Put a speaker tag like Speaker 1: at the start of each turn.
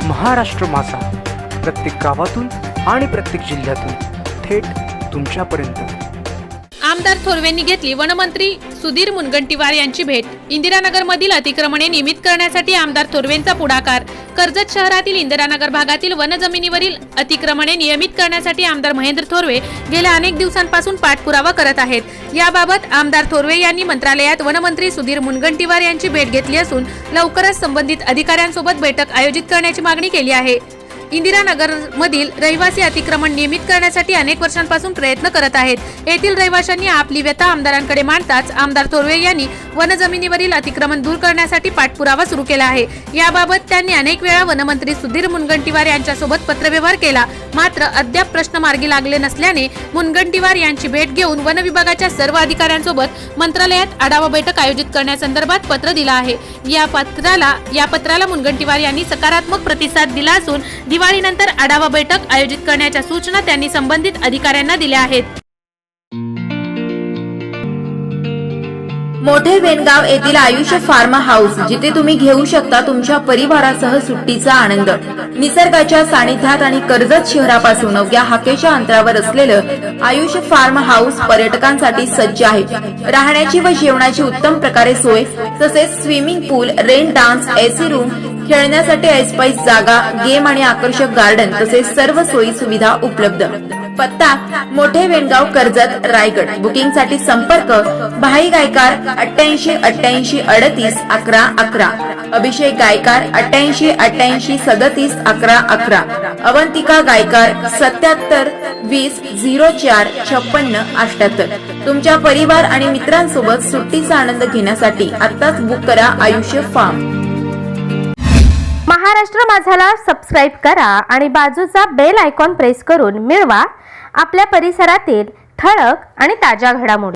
Speaker 1: महाराष्ट्र माझा, प्रत्येक गावातून आणि प्रत्येक जिल्ह्यातून थेट तुमच्यापर्यंत।
Speaker 2: आमदार थोरवेंनी घेतली वनमंत्री सुधीर मुनगंटीवार यांची भेट। इंदिरानगरमधील अतिक्रमणे नियमित करण्यासाठी आमदार थोरवेंचा पुढाकार। कर्जत शहरातील इंदिरानगर भागातील वनजमिनीवरील अतिक्रमणे नियमित करण्यासाठी आमदार महेंद्र थोरवे गेल्या अनेक दिवसांपासून पाठपुरावा करत आहेत। याबाबत आमदार थोरवे यांनी मंत्रालयात वनमंत्री सुधीर मुनगंटीवार यांची भेट घेतली असून लवकरच संबंधित अधिकाऱ्यांसोबत बैठक आयोजित करण्याची मागणी केली आहे। इंदिरानगर मधील रहिवासी अतिक्रमण नियमित करण्यासाठी अनेक वर्षांपासून प्रयत्न करत आहेत। येथील रहिवाशांनी आपली व्यथा आमदारांकडे मांडताच आमदार थोरवे यांनी वनजमिनीवरील अतिक्रमण दूर करण्यासाठी पाठपुरावा सुरू केला आहे। याबाबत त्यांनी अनेक वेळा वनमंत्री सुधीर मुनगंटीवार यांच्यासोबत पत्रव्यवहार केला, मात्र अद्याप प्रश्न मार्गी लागले नसल्याने मुनगंटीवार यांची भेट घेऊन वन विभागाच्या सर्व अधिकाऱ्यांसोबत मंत्रालयात आढावा बैठक आयोजित करण्यासंदर्भात पत्र दिलं आहे। या पत्राला मुनगंटीवार यांनी सकारात्मक प्रतिसाद दिला असून दिवाळीनंतर आढावा बैठक आयोजित करण्याच्या सूचना त्यांनी संबंधित अधिकाऱ्यांना दिल्या आहेत।
Speaker 3: मोठे वेणगाव येथील आयुष फार्म हाऊस, जिथे तुम्ही घेऊ शकता तुमच्या परिवारासह सुट्टीचा आनंद। निसर्गाच्या सानिध्यात आणि कर्जत शहरापासून अवघ्या हाकेच्या अंतरावर असलेलं आयुष फार्म हाऊस पर्यटकांसाठी सज्ज आहे। राहण्याची व जेवणाची उत्तम प्रकारे सोय, तसेच स्विमिंग पूल, रेन डान्स, एसी रूम, खेळण्यासाठी ऐसपैस जागा, गेम आणि आकर्षक गार्डन तसेच सर्व सोयी सुविधा उपलब्ध। पत्ता मोठे वेणगाव, कर्जत, रायगड। बुकिंग साठी संपर्क भाई गायकार 88 88 38 11 11, अभिषेक गायकार 88 88 37 11 11, अवंतिका गायकार 77 20 04 56 78। तुमच्या परिवार आणि मित्रांसोबत सुट्टीचा आनंद घेण्यासाठी आताच बुक करा आयुष्य फार्म।
Speaker 4: महाराष्ट्र माझाला सबस्क्राइब करा आणि बाजूचा बेल आयकॉन प्रेस करून मिळवा आपल्या परिसरातील ठळक आणि ताज्या घडामोडी।